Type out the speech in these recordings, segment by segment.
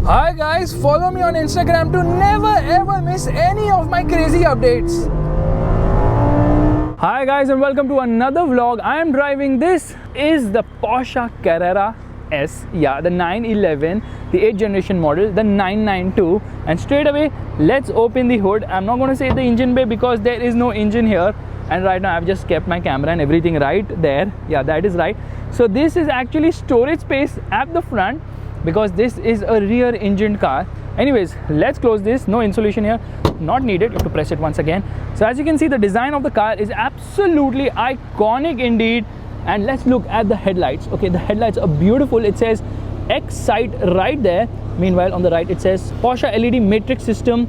Hi guys, follow me on Instagram to never ever miss any of my crazy updates. Hi guys and welcome to another vlog. I am driving, this is the Porsche Carrera S, yeah, the 911, the 8th generation model, the 992, and straight away let's open the hood. I'm not going to say the engine bay because there is no engine here, and right now I've just kept my camera and everything right there. Yeah, that is right. So this is actually storage space at the front because this is a rear engined car. Anyways, let's close this. No insulation here, not needed. You have to press it once again. So as you can see, the design of the car is absolutely iconic indeed. And let's look at the headlights. Okay, the headlights are beautiful. It says X-Sight right there. Meanwhile, on the right it says Porsche LED matrix system.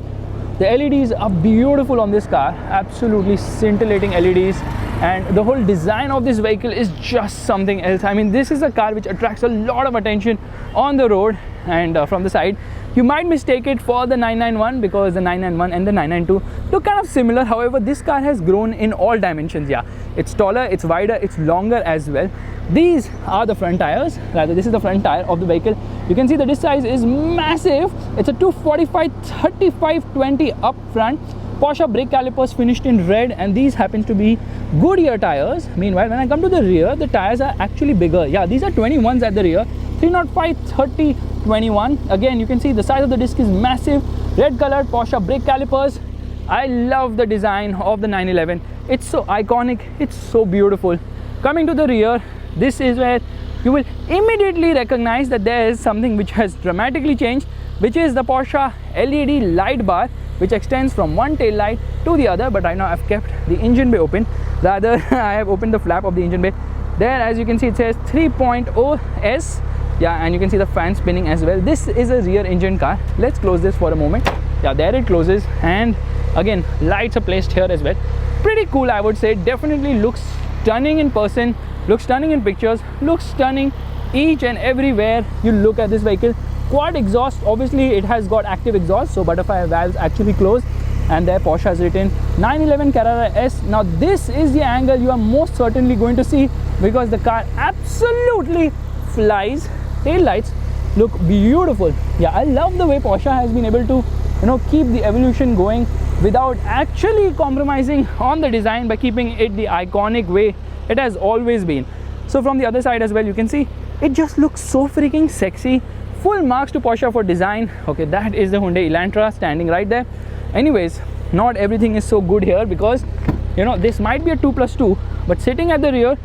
The LEDs are beautiful on this car, absolutely scintillating LEDs, and the whole design of this vehicle is just something else. I mean, this is a car which attracts a lot of attention on the road and from the side. You might mistake it for the 991 because the 991 and the 992 look kind of similar. However, this car has grown in all dimensions. Yeah, it's taller, it's wider, it's longer as well. These are the front tires, rather this is the front tire of the vehicle. You can see the disc size is massive. It's a 245/35/20 up front. Porsche brake calipers finished in red, and these happen to be Goodyear tires. Meanwhile, when I come to the rear, the tires are actually bigger. Yeah, these are 21s at the rear, 305/30/21. Again, you can see the size of the disc is massive. Red colored Porsche brake calipers. I love the design of the 911. It's so iconic, it's so beautiful. Coming to the rear, this is where you will immediately recognize that there is something which has dramatically changed, which is the Porsche LED light bar, which extends from one tail light to the other. But right now I've kept the engine bay open. Rather, I have opened the flap of the engine bay. There, as you can see, it says 3.0 S. Yeah, and you can see the fan spinning as well. This is a rear engine car. Let's close this for a moment. Yeah, there it closes, and again lights are placed here as well. Pretty cool, I would say. Definitely looks stunning in person, looks stunning in pictures, looks stunning each and everywhere you look at this vehicle. Quad exhaust, obviously it has got active exhaust, so butterfly valves actually close, and there Porsche has written 911 Carrera S. Now this is the angle you are most certainly going to see because the car absolutely flies. Tail lights look beautiful. Yeah, I love the way Porsche has been able to, keep the evolution going without actually compromising on the design by keeping it the iconic way it has always been. So from the other side as well, you can see it just looks so freaking sexy. Full marks to Porsche for design. Okay, that is the Hyundai Elantra standing right there. Anyways, not everything is so good here because this might be a 2+2, but sitting at the rear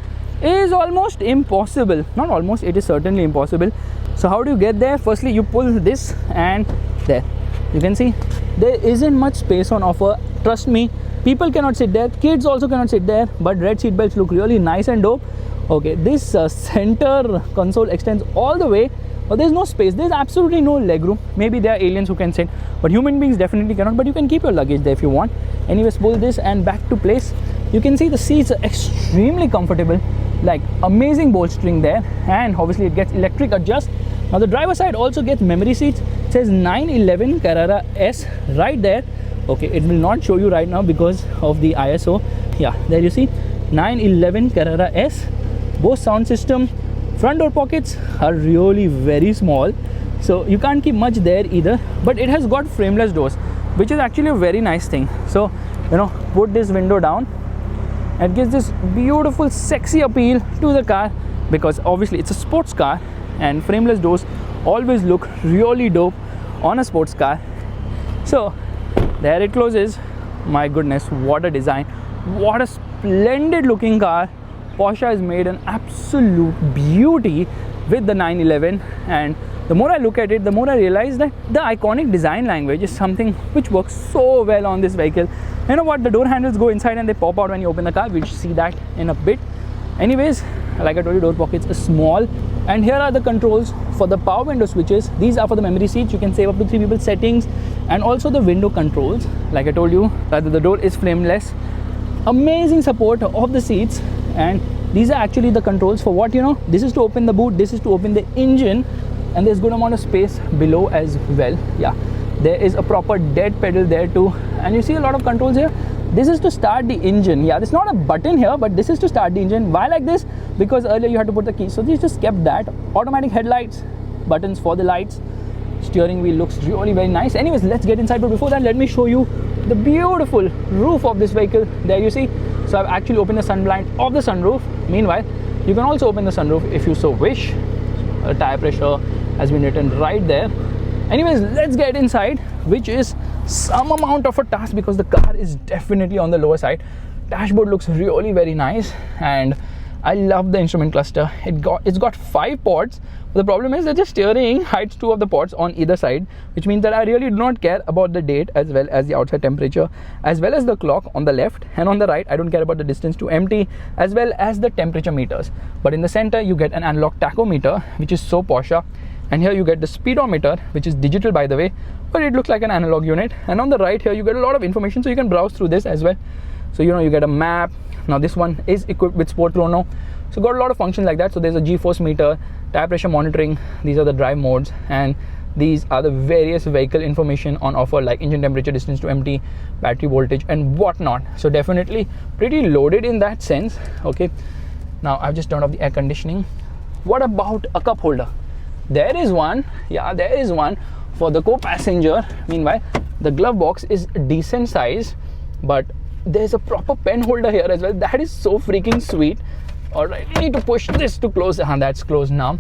is almost impossible. Not almost, it is certainly impossible. So how do you get there? Firstly, you pull this, and there you can see there isn't much space on offer. Trust me, people cannot sit there, kids also cannot sit there, but red seat belts look really nice and dope. Okay, this center console extends all the way, but there's no space, there's absolutely no legroom. Maybe there are aliens who can sit, but human beings definitely cannot. But you can keep your luggage there if you want. Anyways, pull this and back to place. You can see the seats are extremely comfortable, like amazing bolstering there, and obviously it gets electric adjust. Now the driver side also gets memory seats. It says 911 Carrera S right there. Okay, it will not show you right now because of the ISO. Yeah, there you see 911 Carrera S. Bose sound system. Front door pockets are really very small, so you can't keep much there either, but it has got frameless doors, which is actually a very nice thing. So put this window down, it gives this beautiful sexy appeal to the car because obviously it's a sports car, and frameless doors always look really dope on a sports car. So there it closes. My goodness, what a design, what a splendid looking car. Porsche has made an absolute beauty with the 911, and the more I look at it, the more I realize that the iconic design language is something which works so well on this vehicle. You know what, the door handles go inside and they pop out when you open the car. We'll see that in a bit. Anyways, like I told you, door pockets are small, and here are the controls for the power window switches. These are for the memory seats. You can save up to 3 people settings, and also the window controls. Like I told you, the door is frameless. Amazing support of the seats, and these are actually the controls for what this is to open the boot, this is to open the engine, and there's good amount of space below as well. Yeah, there is a proper dead pedal there too, and you see a lot of controls here. This is to start the engine. Yeah, there's not a button here, but this is to start the engine. Why like this? Because earlier you had to put the key, so they just kept that. Automatic headlights, buttons for the lights, steering wheel looks really very nice. Anyways, let's get inside, but before that, let me show you the beautiful roof of this vehicle. There you see. So I've actually opened the sun blind of the sunroof. Meanwhile, you can also open the sunroof if you so wish. Tire pressure has been written right there. Anyways, let's get inside, which is some amount of a task because the car is definitely on the lower side. Dashboard looks really very nice, and I love the instrument cluster. It's got 5 ports. The problem is that the steering hides 2 of the ports on either side, which means that I really do not care about the date as well as the outside temperature, as well as the clock on the left, and on the right I don't care about the distance to empty as well as the temperature meters. But in the center you get an analog tachometer, which is so Porsche, and here you get the speedometer, which is digital by the way, but it looks like an analog unit. And on the right here you get a lot of information, so you can browse through this as well. So you get a map. Now this one is equipped with Sport Chrono, so got a lot of functions like that. So there's a G-force meter, tire pressure monitoring, these are the drive modes, and these are the various vehicle information on offer like engine temperature, distance to empty, battery voltage and whatnot. So definitely pretty loaded in that sense. Okay, now I've just turned off the air conditioning. What about a cup holder? There is one. Yeah, there is one for the co-passenger. Meanwhile, the glove box is decent size, but there's a proper pen holder here as well. That is so freaking sweet. All right, I need to push this to close. That's closed now.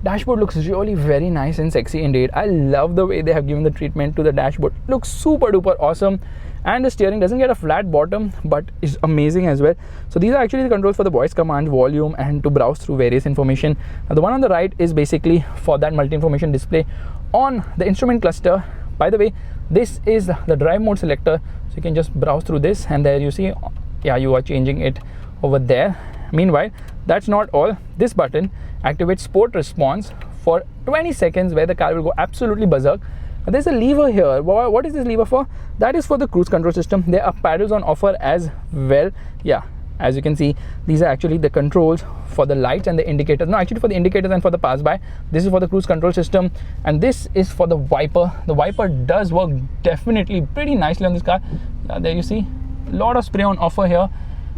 Dashboard looks really very nice and sexy indeed. I love the way they have given the treatment to the dashboard. Looks super duper awesome. And the steering doesn't get a flat bottom, but is amazing as well. So these are actually the controls for the voice command, volume, and to browse through various information. Now the one on the right is basically for that multi-information display on the instrument cluster. By the way, this is the drive mode selector, so you can just browse through this, and there you see, yeah, you are changing it over there. Meanwhile, that's not all. This button activates sport response for 20 seconds where the car will go absolutely berserk. There's a lever here. What is this lever for? That is for the cruise control system. There are paddles on offer as well. Yeah, as you can see, these are actually the controls for the lights and the indicators. No, actually for the indicators and for the pass-by. This is for the cruise control system, and this is for the wiper. The wiper does work definitely pretty nicely on this car. There you see, a lot of spray on offer here,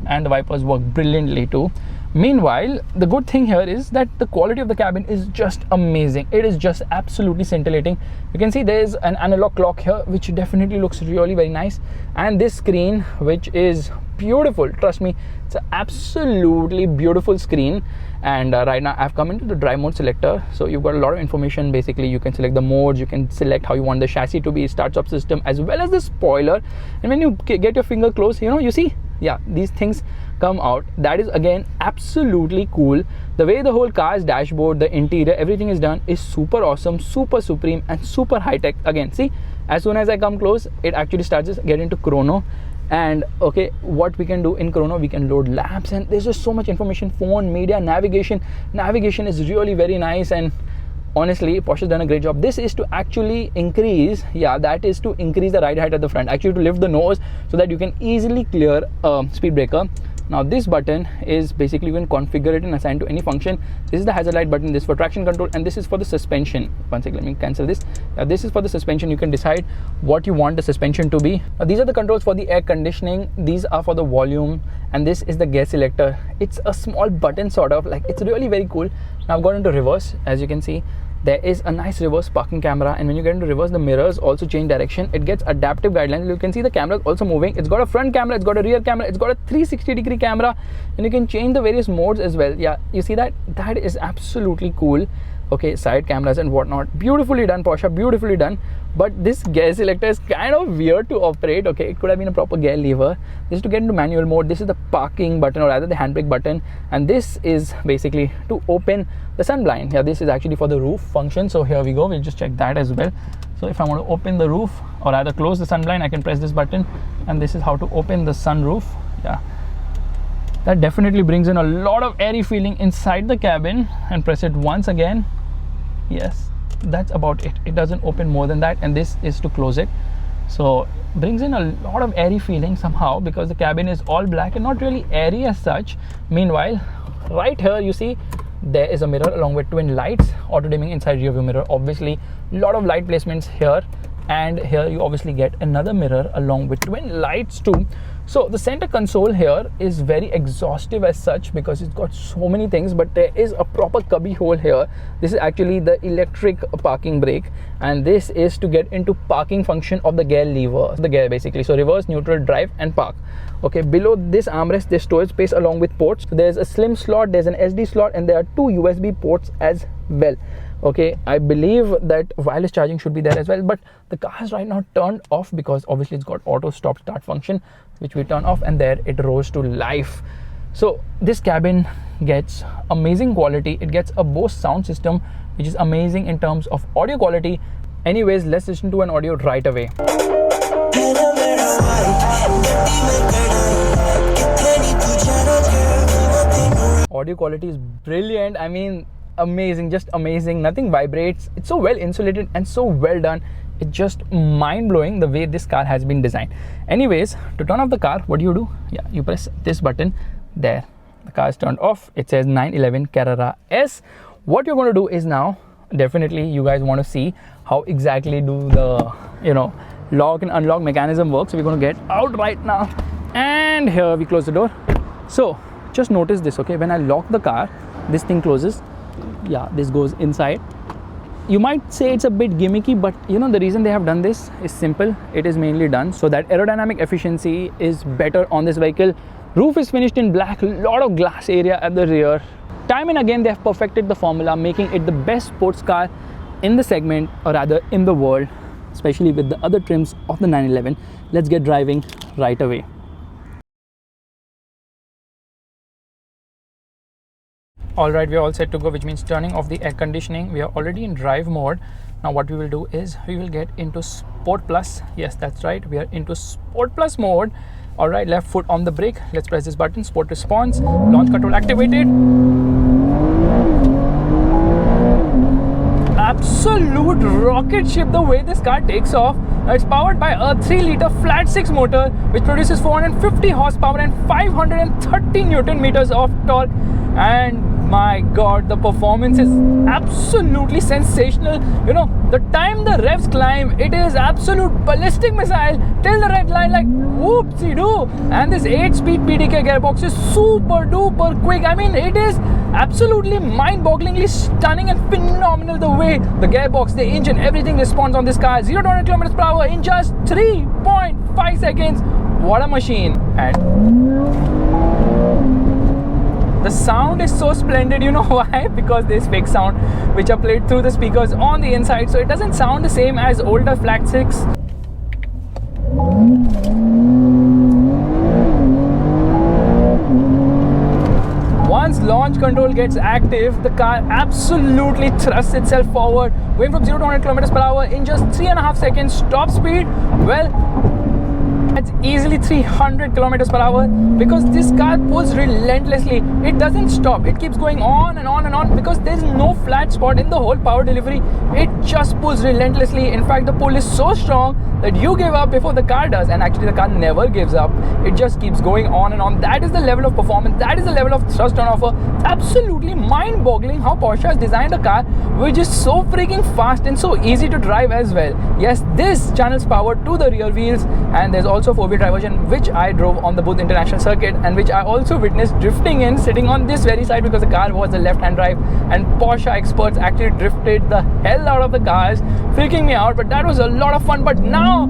and the wipers work brilliantly too. Meanwhile, the good thing here is that the quality of the cabin is just amazing. It is just absolutely scintillating. You can see there is an analog clock here, which definitely looks really very nice, and this screen, which is beautiful. Trust me, it's an absolutely beautiful screen. And right now I've come into the drive mode selector, so you've got a lot of information. Basically you can select the modes, you can select how you want the chassis to be, start-stop system, as well as the spoiler. And when you get your finger close, you see, yeah, these things come out. That is again absolutely cool. The way the whole car's dashboard, the interior, everything is done is super awesome, super supreme, and super high-tech. Again, see, as soon as I come close, it actually starts to get into chrono. And okay, what we can do in chrono, we can load laps, and there's just so much information. Phone, media, navigation is really very nice, and honestly Porsche's done a great job. This is to actually increase, that is to increase the ride height at the front, actually to lift the nose so that you can easily clear a speed breaker. Now this button is basically you can configure it and assign to any function. This is the hazard light button, this is for traction control, and this is for the suspension. One second, let me cancel this. This is for the suspension. You can decide what you want the suspension to be. These are the controls for the air conditioning. These are for the volume, and this is the gear selector. It's a small button sort of, like, it's really very cool. Now I've got into reverse. As you can see, there is a nice reverse parking camera, and when you get into reverse, the mirrors also change direction. It gets adaptive guidelines. You can see the camera is also moving. It's got a front camera, it's got a rear camera, it's got a 360-degree camera, and you can change the various modes as well. Yeah, you see that? That is absolutely cool. Okay, side cameras and whatnot. Beautifully done, Porsche, beautifully done. But this gear selector is kind of weird to operate. Okay, it could have been a proper gear lever. This is to get into manual mode. This is the parking button, or rather the handbrake button, and this is basically to open the sun blind. Yeah, this is actually for the roof function. So here we go, we'll just check that as well. So if I want to open the roof, or rather close the sun blind, I can press this button, and this is how to open the sun roof. Yeah, that definitely brings in a lot of airy feeling inside the cabin. And press it once again. Yes, that's about it. It doesn't open more than that, and this is to close it. So brings in a lot of airy feeling somehow, because the cabin is all black and not really airy as such. Meanwhile, right here you see there is a mirror along with twin lights, auto dimming inside rear view mirror. Obviously a lot of light placements here, And here you obviously get another mirror along with twin lights too. So the center console here is very exhaustive as such because it's got so many things, but there is a proper cubby hole here. This is actually the electric parking brake, and this is to get into parking function of the gear lever, the gear basically. So reverse, neutral, drive and park. Okay, below this armrest there's storage space along with ports. So there's a slim slot, there's an SD slot, and there are 2 USB ports as well. Okay, I believe that wireless charging should be there as well, but the car is right now turned off because obviously it's got auto stop start function, which we turn off, and there it rose to life. So this cabin gets amazing quality. It gets a Bose sound system, which is amazing in terms of audio quality. Anyways, let's listen to an audio right away. Audio quality is brilliant. I mean, amazing, just amazing. Nothing vibrates. It's so well insulated and so well done. It's just mind-blowing the way this car has been designed. Anyways, to turn off the car, what do? Yeah, you press this button. There, the car is turned off. It says 911 Carrera S. What you're going to do is now, definitely you guys want to see how exactly do the, you know, lock and unlock mechanism works. So we're going to get out right now, and here we close the door. So just notice this, okay? When I lock the car, this thing closes. Yeah, this goes inside. You might say it's a bit gimmicky, but you know the reason they have done this is simple. It is mainly done so that aerodynamic efficiency is better on this vehicle. Roof is finished in black, lot of glass area at the rear. Time and again they have perfected the formula, making it the best sports car in the segment, or rather in the world, especially with the other trims of the 911. Let's get driving right away. Alright, we are all set to go, which means turning off the air conditioning. We are already in drive mode. Now what we will do is we will get into Sport Plus. Yes, that's right, we are into Sport Plus mode. Alright, left foot on the brake. Let's press this button. Sport response. Launch control activated. Absolute rocket ship the way this car takes off. It's powered by a 3-liter flat 6 motor, which produces 450 horsepower and 530 Newton meters of torque. And my god, the performance is absolutely sensational. You know, the time the revs climb, it is absolute ballistic missile till the red line, like whoopsie doo. And this 8-speed PDK gearbox is super duper quick. I mean, it is absolutely mind-bogglingly stunning and phenomenal the way the gearbox, the engine, everything responds on this car. 0 to 100 kilometers per hour in just 3.5 seconds. What a machine. And the sound is so splendid. You know why? Because there's fake sound which are played through the speakers on the inside, so it doesn't sound the same as older flat 6. Once launch control gets active, the car absolutely thrusts itself forward, going from 0 to 100 kilometers per hour in just 3.5 seconds. Top speed, well, it's easily 300 kilometers per hour because this car pulls relentlessly. It doesn't stop. It keeps going on and on and on because there's no flat spot in the whole power delivery. It just pulls relentlessly. In fact, the pull is so strong that you give up before the car does, and actually the car never gives up. It just keeps going on and on. That is the level of performance. That is the level of thrust on offer. It's absolutely mind-boggling how Porsche has designed a car which is so freaking fast and so easy to drive as well. Yes, this channels power to the rear wheels, and there's also 4-wheel drive version which I drove on the Booth International Circuit, and which I also witnessed drifting in, sitting on this very side because the car was a left-hand drive, and Porsche experts actually drifted the hell out of the cars, freaking me out. But that was a lot of fun. But now,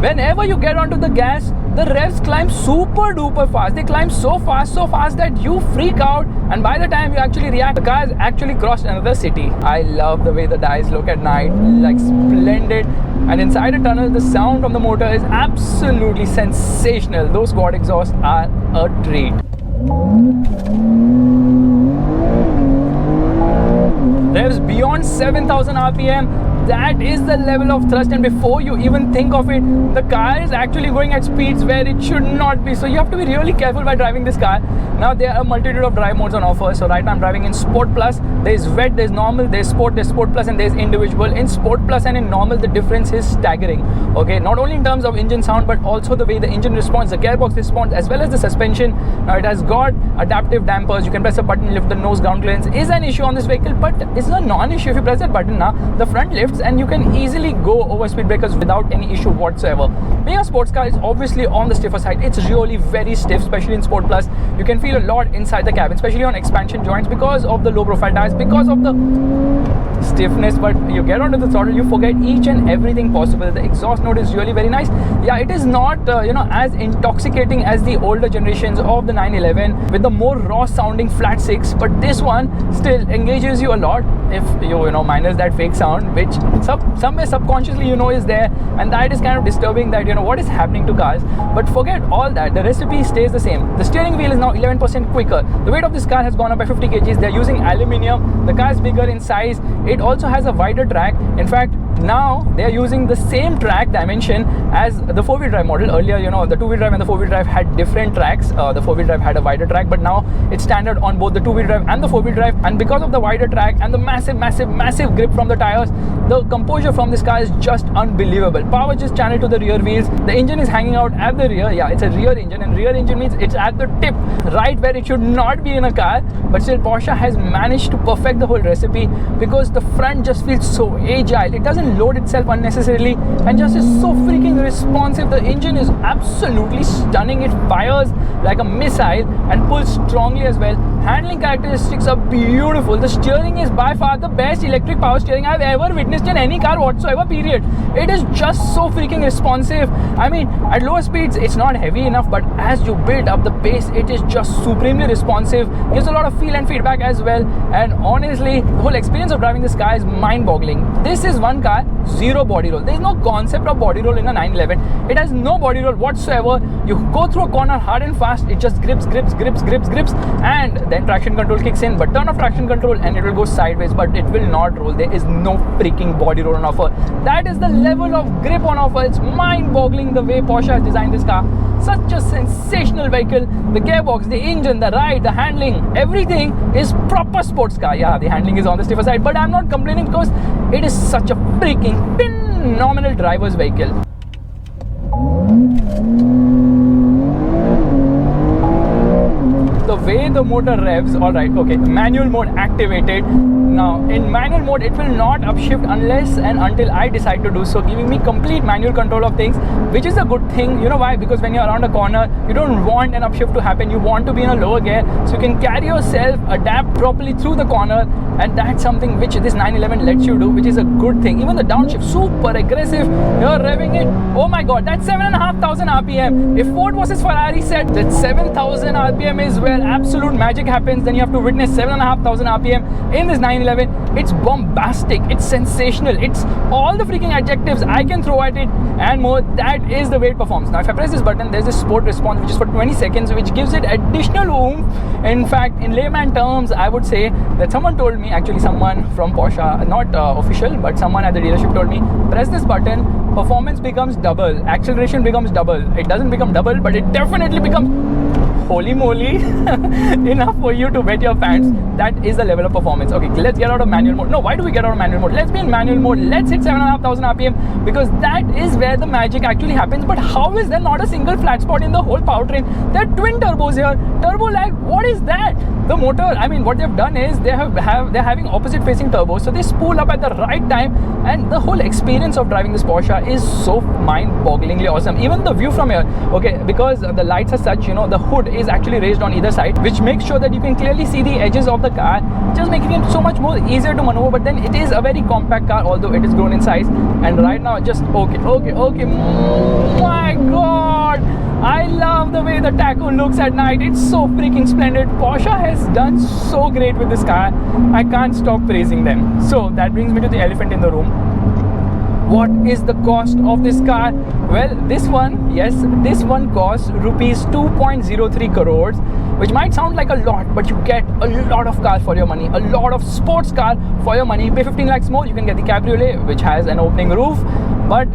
whenever you get onto the gas, the revs climb super duper fast. They climb so fast that you freak out, and by the time you actually react, the car has actually crossed another city. I love the way the dials look at night, like splendid. And inside a tunnel, the sound from the motor is absolutely sensational. Those quad exhausts are a treat. Revs beyond 7,000 RPM. That is the level of thrust, and before you even think of it, the car is actually going at speeds where it should not be. So you have to be really careful by driving this car. Now there are a multitude of drive modes on offer. So right now I'm driving in Sport Plus. There's Wet, there's Normal, there's Sport Plus, and there's Individual. In Sport Plus and in Normal, the difference is staggering. Okay, not only in terms of engine sound, but also the way the engine responds, the gearbox responds, as well as the suspension. Now it has got adaptive dampers. You can press a button, lift the nose. Ground clearance is an issue on this vehicle, but it's a non-issue if you press that button. Now the front lift lifts, and you can easily go over speed breakers without any issue whatsoever. Being a sports car is obviously on the stiffer side. It's really very stiff, especially in Sport Plus. You can feel a lot inside the cabin, especially on expansion joints, because of the low profile tires, because of the stiffness. But you get onto the throttle, you forget each and everything possible. The exhaust note is really very nice. Yeah, it is not as intoxicating as the older generations of the 911 with the more raw sounding flat six, but this one still engages you a lot if you minus that fake sound, which somewhere subconsciously is there, and that is kind of disturbing, that what is happening to cars. But forget all that, the recipe stays the same. The steering wheel is now 11% quicker. The weight of this car has gone up by 50 kgs. They're using aluminium. The car is bigger in size. It also has a wider track. In fact, now they are using the same track dimension as the four-wheel drive model. Earlier, the two-wheel drive and the four-wheel drive had different tracks. The four-wheel drive had a wider track, but now it's standard on both the two-wheel drive and the four-wheel drive. And because of the wider track and the massive grip from the tires, the composure from this car is just unbelievable. Power just channeled to the rear wheels. The engine is hanging out at the rear. Yeah, it's a rear engine, and rear engine means it's at the tip, right where it should not be in a car. But still, Porsche has managed to perfect the whole recipe, because the front just feels so agile. It doesn't load itself unnecessarily, and just is so freaking responsive. The engine is absolutely stunning. It fires like a missile and pulls strongly as well. Handling characteristics are beautiful. The steering is by far the best electric power steering I've ever witnessed in any car whatsoever, period. It is just so freaking responsive. I mean, at lower speeds it's not heavy enough, but as you build up the pace, it is just supremely responsive. Gives a lot of feel and feedback as well. And honestly, the whole experience of driving this car is mind-boggling. This is one car, zero body roll. There is no concept of body roll in a 911. It has no body roll whatsoever. You go through a corner hard and fast, it just grips, and then traction control kicks in. But turn off traction control and it will go sideways, but it will not roll. There is no freaking body roll on offer. That is the level of grip on offer. It's mind-boggling the way Porsche has designed this car. Such a sensational vehicle. The gearbox, the engine, the ride, the handling, everything is proper sports car. Yeah, the handling is on the stiffer side, but I'm not complaining, because it is such a freaking phenomenal driver's vehicle. The way the motor revs, alright, okay, manual mode activated. Now, in manual mode, it will not upshift unless and until I decide to do so, giving me complete manual control of things, which is a good thing. You know why? Because when you're around a corner, you don't want an upshift to happen. You want to be in a lower gear, so you can carry yourself, adapt properly through the corner, and that's something which this 911 lets you do, which is a good thing. Even the downshift, super aggressive. You're revving it. Oh my god, that's 7,500 RPM. If Ford versus Ferrari said that 7,000 RPM is where absolute magic happens, then you have to witness 7,500 RPM in this 911. It's bombastic, it's sensational, it's all the freaking adjectives I can throw at it and more. That is the way it performs. Now, if I press this button, there's this sport response, which is for 20 seconds, which gives it additional oomph. In fact, in layman terms, I would say that someone told me, actually someone from Porsche, not official, but someone at the dealership told me, press this button, performance becomes double, acceleration becomes double. It doesn't become double, but it definitely becomes, holy moly, enough for you to wet your pants. That is the level of performance. Okay, let's get out of manual mode. No, why do we get out of manual mode? Let's be in manual mode. Let's hit 7,500 RPM, because that is where the magic actually happens. But how is there not a single flat spot in the whole powertrain? There are twin turbos here. Turbo lag, what is that? The motor, I mean, what they've done is they're having opposite facing turbos, so they spool up at the right time, and the whole experience of driving this Porsche is so mind-bogglingly awesome. Even the view from here, okay, because the lights are such, the hood is actually raised on either side, which makes sure that you can clearly see the edges of the car, just making it so much more easier to maneuver. But then it is a very compact car, although it is grown in size. And right now, just okay, my god, I love the way the tacho looks at night. It's so freaking splendid. Porsche has done so great with this car. I can't stop praising them. So that brings me to the elephant in the room. What is the cost of this car? Well, this one costs rupees 2.03 crores, which might sound like a lot, but you get a lot of cars for your money, a lot of sports car for your money. You pay 15 lakhs more, you can get the Cabriolet, which has an opening roof. But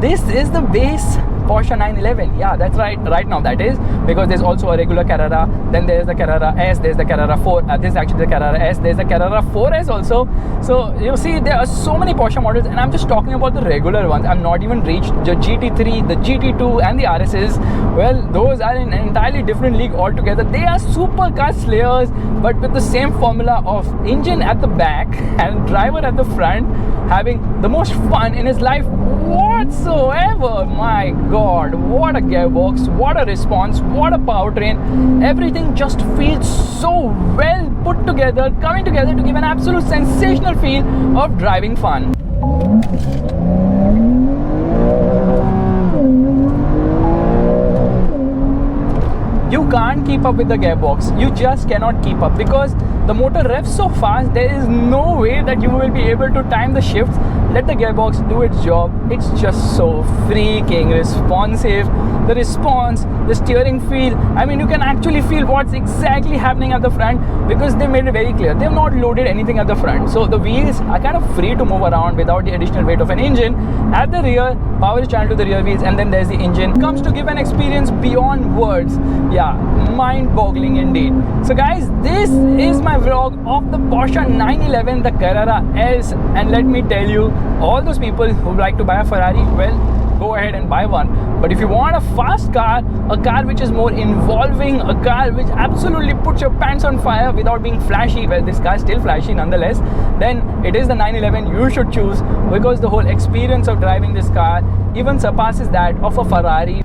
this is the base Porsche 911. Yeah, that's right now that is, because there's also a regular Carrera, then there's the Carrera S, there's the Carrera 4, this is actually the Carrera S, there's the Carrera 4S also. So you see, there are so many Porsche models, and I'm just talking about the regular ones. I'm not even reached the GT3, the GT2 and the RSs. Well, those are in an entirely different league altogether. They are supercar slayers, but with the same formula of engine at the back and driver at the front, having the most fun in his life whatsoever. My god, what a gearbox, what a response, what a powertrain. Everything just feels so well put together, coming together to give an absolute sensational feel of driving fun. You can't keep up with the gearbox. You just cannot keep up, because the motor revs so fast. There is no way that you will be able to time the shifts, let the gearbox do its job. It's just so freaking responsive. The response, the steering feel, I mean, you can actually feel what's exactly happening at the front, because they made it very clear. They've not loaded anything at the front, so the wheels are kind of free to move around without the additional weight of an engine. At the rear, power is channeled to the rear wheels, and then there's the engine. Comes to give an experience beyond words. Yeah, mind-boggling indeed. So guys, this is my vlog of the Porsche 911, the Carrera S, and let me tell you, all those people who like to buy a Ferrari, well, go ahead and buy one. But if you want a fast car, a car which is more involving, a car which absolutely puts your pants on fire without being flashy, well, this car is still flashy nonetheless, then it is the 911 you should choose, because the whole experience of driving this car even surpasses that of a Ferrari.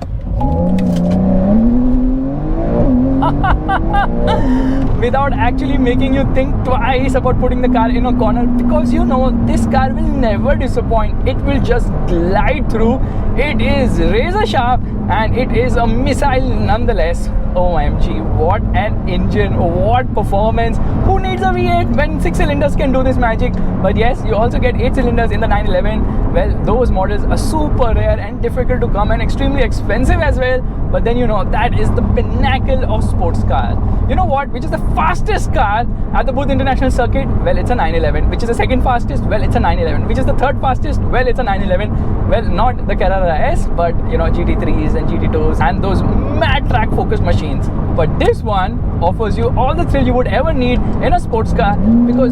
Without actually making you think twice about putting the car in a corner, because you know this car will never disappoint. It will just glide through. It is razor sharp and it is a missile nonetheless. OMG, what an engine, what performance. Who needs a V8 when 6 cylinders can do this magic? But yes, you also get 8 cylinders in the 911. Well, those models are super rare and difficult to come and extremely expensive as well. But then you know, that is the pinnacle of sports car. You know what? Which is the fastest car at the Booth International Circuit? Well, it's a 911. Which is the second fastest? Well, it's a 911. Which is the third fastest? Well, it's a 911. Well, not the Carrera S, but you know, GT3s and GT2s and those mad track focused machines. But this one offers you all the thrill you would ever need in a sports car, because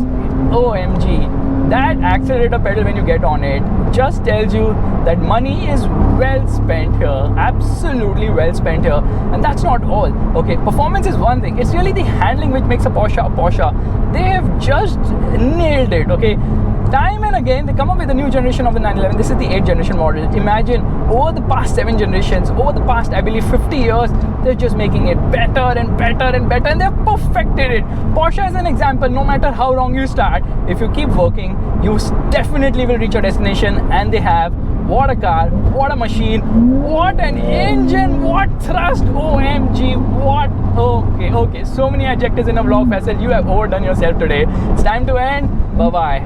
OMG, that accelerator pedal when you get on it just tells you that money is well spent here, absolutely well spent here. And that's not all. Okay, performance is one thing, it's really the handling which makes a Porsche a Porsche. They have just nailed it. Okay, time and again they come up with a new generation of the 911. This is the 8th generation model. Imagine, over the past 7 generations, over the past I believe 50 years, they're just making it better and better and better, and they've perfected it. Porsche is an example. No matter how wrong you start, if you keep working, you definitely will reach your destination. And they have, what a car, what a machine, what an engine, what thrust, OMG, what. Okay, so many adjectives in a vlog, Faisal. You have overdone yourself today. It's time to end. Bye-bye.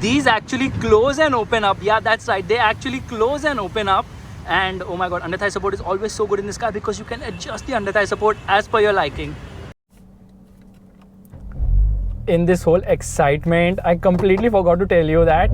These actually close and open up. Yeah, that's right. They actually close and open up. And oh my god, under thigh support is always so good in this car, because you can adjust the under thigh support as per your liking. In this whole excitement, I completely forgot to tell you that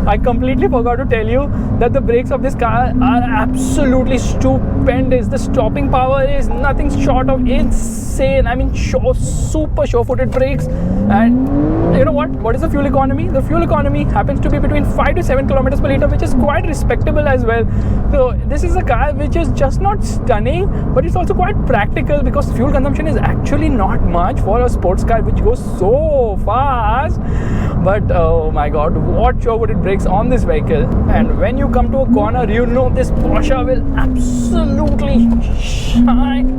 I completely forgot to tell you that the brakes of this car are absolutely stupendous. The stopping power is nothing short of insane. I mean, super sure-footed brakes. And you know what is the fuel economy? The fuel economy happens to be between 5 to 7 kilometers per liter, which is quite respectable as well. So this is a car which is just not stunning, but it's also quite practical, because fuel consumption is actually not much for a sports car which goes so fast. But oh my god, what sure-footed brakes on this vehicle. And when you come to a corner, you know this Porsche will absolutely shine.